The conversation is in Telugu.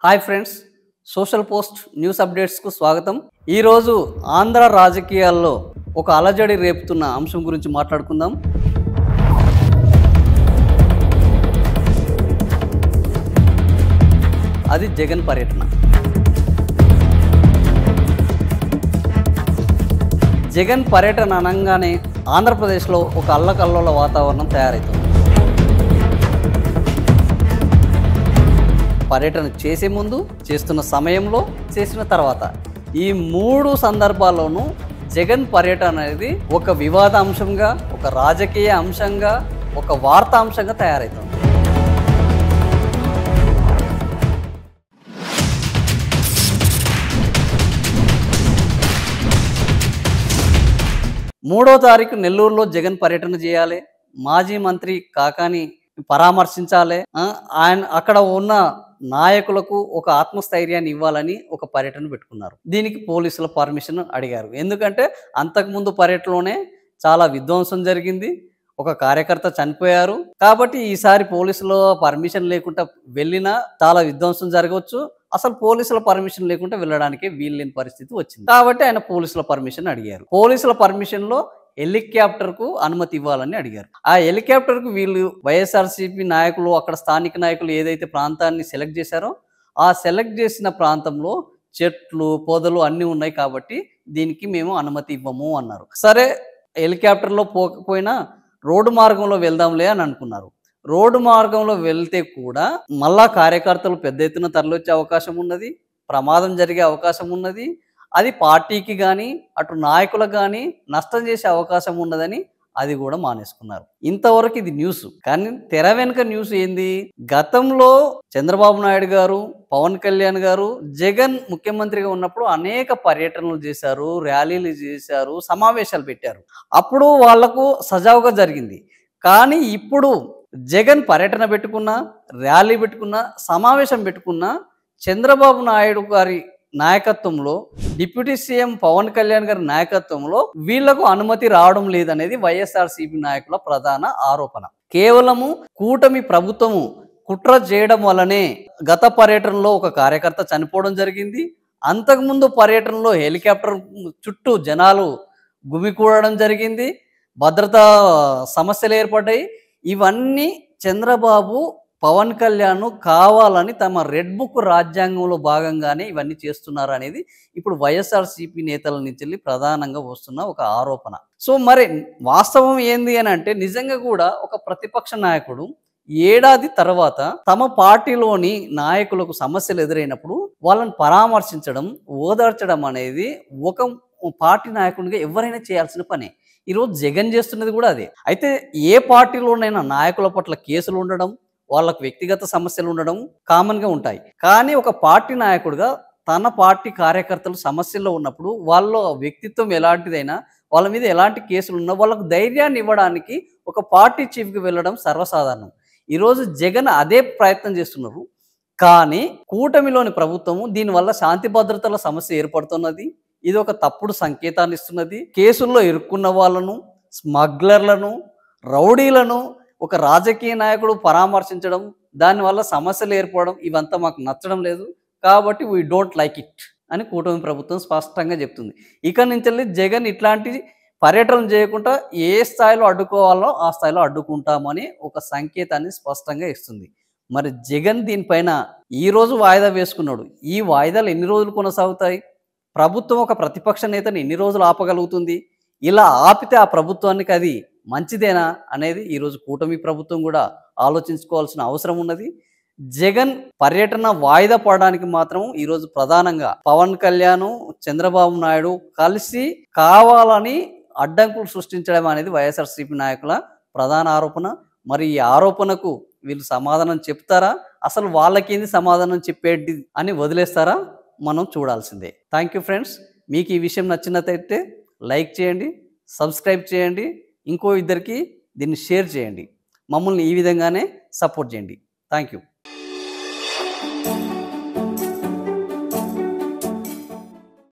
Hi friends, social post news అప్డేట్స్కు స్వాగతం. ఈరోజు ఆంధ్ర రాజకీయాల్లో ఒక అలజడి రేపుతున్న అంశం గురించి మాట్లాడుకుందాం. అది జగన్ పర్యటన. జగన్ పర్యటన అనగానే ఆంధ్రప్రదేశ్లో ఒక అల్లకల్లోల వాతావరణం తయారవుతుంది. పర్యటన చేసే ముందు, చేస్తున్న సమయంలో, చేసిన తర్వాత ఈ మూడు సందర్భాల్లోనూ జగన్ పర్యటన అనేది ఒక వివాద అంశంగా, ఒక రాజకీయ అంశంగా, ఒక వార్తా అంశంగా తయారవుతుంది. మూడో తారీఖు నెల్లూరులో జగన్ పర్యటన చేయాలి. మాజీ మంత్రి కాకాని పరామర్శించాలి. ఆయన అక్కడ ఉన్న నాయకులకు ఒక ఆత్మస్థైర్యాన్ని ఇవ్వాలని ఒక పర్యటన పెట్టుకున్నారు. దీనికి పోలీసుల పర్మిషన్ అడిగారు. ఎందుకంటే అంతకుముందు పర్యటనలోనే చాలా విధ్వంసం జరిగింది, ఒక కార్యకర్త చనిపోయారు. కాబట్టి ఈసారి పోలీసుల పర్మిషన్ లేకుండా వెళ్ళినా చాలా విధ్వంసం జరగవచ్చు. అసలు పోలీసుల పర్మిషన్ లేకుండా వెళ్ళడానికి వీల్లేని పరిస్థితి వచ్చింది. కాబట్టి ఆయన పోలీసుల పర్మిషన్ అడిగారు. పోలీసుల పర్మిషన్లో హెలికాప్టర్కు అనుమతి ఇవ్వాలని అడిగారు. ఆ హెలికాప్టర్కు వీళ్ళు వైఎస్ఆర్సీపీ నాయకులు, అక్కడ స్థానిక నాయకులు ఏదైతే ప్రాంతాన్ని సెలెక్ట్ చేశారో ఆ సెలెక్ట్ చేసిన ప్రాంతంలో చెట్లు, పొదలు అన్నీ ఉన్నాయి కాబట్టి దీనికి మేము అనుమతి ఇవ్వము అన్నారు. సరే, హెలికాప్టర్లో పోకపోయినా రోడ్డు మార్గంలో వెళ్దాంలే అని అనుకున్నారు. రోడ్డు మార్గంలో వెళ్తే కూడా మళ్ళా కార్యకర్తలు పెద్ద ఎత్తున తరలివచ్చే అవకాశం ఉన్నది, ప్రమాదం జరిగే అవకాశం ఉన్నది. అది పార్టీకి కానీ అటు నాయకులకు కానీ నష్టం చేసే అవకాశం ఉన్నదని అది కూడా మానేసుకున్నారు. ఇంతవరకు ఇది న్యూస్. కానీ తెర వెనుక న్యూస్ ఏంది? గతంలో చంద్రబాబు నాయుడు గారు, పవన్ కళ్యాణ్ గారు జగన్ ముఖ్యమంత్రిగా ఉన్నప్పుడు అనేక పర్యటనలు చేశారు, ర్యాలీలు చేశారు, సమావేశాలు పెట్టారు. అప్పుడు వాళ్లకు సజావుగా జరిగింది. కానీ ఇప్పుడు జగన్ పర్యటన పెట్టుకున్నా, ర్యాలీ పెట్టుకున్నా, సమావేశం పెట్టుకున్నా చంద్రబాబు నాయుడు గారి నాయకత్వంలో, డిప్యూటీ సీఎం పవన్ కళ్యాణ్ గారి నాయకత్వంలో వీళ్లకు అనుమతి రావడం లేదనేది వైఎస్ఆర్సీపీ నాయకుల ప్రధాన ఆరోపణ. కేవలము కూటమి ప్రభుత్వము కుట్ర చేయడం వల్లనే గత పర్యటనలో ఒక కార్యకర్త చనిపోవడం జరిగింది. అంతకుముందు పర్యటనలో హెలికాప్టర్ చుట్టూ జనాలు గుమికూడడం జరిగింది, భద్రతా సమస్యలు ఏర్పడ్డాయి. ఇవన్నీ చంద్రబాబు, పవన్ కళ్యాణ్ కావాలని తమ రెడ్ బుక్ రాజ్యాంగంలో భాగంగానే ఇవన్నీ చేస్తున్నారు అనేది ఇప్పుడు వైఎస్ఆర్సీపీ నేతల నుంచి ప్రధానంగా వస్తున్న ఒక ఆరోపణ. సో మరి వాస్తవం ఏంది అని అంటే, నిజంగా కూడా ఒక ప్రతిపక్ష నాయకుడు ఏడాది తర్వాత తమ పార్టీలోని నాయకులకు సమస్యలు ఎదురైనప్పుడు వాళ్ళని పరామర్శించడం, ఓదార్చడం అనేది ఒక పార్టీ నాయకుడిగా ఎవరైనా చేయాల్సిన పనే. ఈరోజు జగన్ చేస్తున్నది కూడా అదే. అయితే ఏ పార్టీలోనైనా నాయకుల పట్ల కేసులు ఉండడం, వాళ్ళకు వ్యక్తిగత సమస్యలు ఉండడం కామన్గా ఉంటాయి. కానీ ఒక పార్టీ నాయకుడిగా తన పార్టీ కార్యకర్తలు సమస్యల్లో ఉన్నప్పుడు వాళ్ళ వ్యక్తిత్వం ఎలాంటిదైనా, వాళ్ళ మీద ఎలాంటి కేసులు ఉన్నా వాళ్ళకు ధైర్యాన్ని ఇవ్వడానికి ఒక పార్టీ చీఫ్కి వెళ్ళడం సర్వసాధారణం. ఈరోజు జగన్ అదే ప్రయత్నం చేస్తున్నారు. కానీ కూటమిలోని ప్రభుత్వము దీనివల్ల శాంతి భద్రతల సమస్య ఏర్పడుతున్నది. ఇది ఒక తప్పుడు సంకేతాన్ని ఇస్తున్నది. కేసుల్లో ఇరుక్కున్న వాళ్ళను, స్మగ్లర్లను, రౌడీలను ఒక రాజకీయ నాయకుడు పరామర్శించడం, దానివల్ల సమస్యలు ఏర్పడడం ఇవంతా మాకు నచ్చడం లేదు. కాబట్టి వీ డోంట్ లైక్ ఇట్ అని కూటమి ప్రభుత్వం స్పష్టంగా చెప్తుంది. ఇక నుంచి జగన్ ఇట్లాంటి పర్యటన చేయకుండా ఏ స్థాయిలో అడ్డుకోవాలో ఆ స్థాయిలో అడ్డుకుంటామని ఒక సంకేతాన్ని స్పష్టంగా ఇస్తుంది. మరి జగన్ దీనిపైన ఈరోజు వాయిదా వేసుకున్నాడు. ఈ వాయిదాలు ఎన్ని రోజులు కొనసాగుతాయి? ప్రభుత్వం ఒక ప్రతిపక్ష నేతని ఎన్ని రోజులు ఆపగలుగుతుంది? ఇలా ఆపితే ఆ ప్రభుత్వానికి అది మంచిదేనా అనేది ఈరోజు కూటమి ప్రభుత్వం కూడా ఆలోచించుకోవాల్సిన అవసరం ఉన్నది. జగన్ పర్యటన వాయిదా పడడానికి మాత్రం ఈరోజు ప్రధానంగా పవన్ కళ్యాణ్, చంద్రబాబు నాయుడు కలిసి కావాలని అడ్డంకులు సృష్టించడం అనేది వైఎస్ఆర్సీపీ నాయకుల ప్రధాన ఆరోపణ. మరి ఈ ఆరోపణకు వీళ్ళు సమాధానం చెప్తారా? అసలు వాళ్ళకేంది సమాధానం చెప్పేది అని వదిలేస్తారా? మనం చూడాల్సిందే. Thank you friends. మీకు ఈ విషయం నచ్చినట్లయితే లైక్ చేయండి, సబ్స్క్రైబ్ చేయండి, ఇంకో ఇద్దరికి దీన్ని షేర్ చేయండి. మమ్మల్ని ఈ విధంగానే సపోర్ట్ చేయండి. Thank you.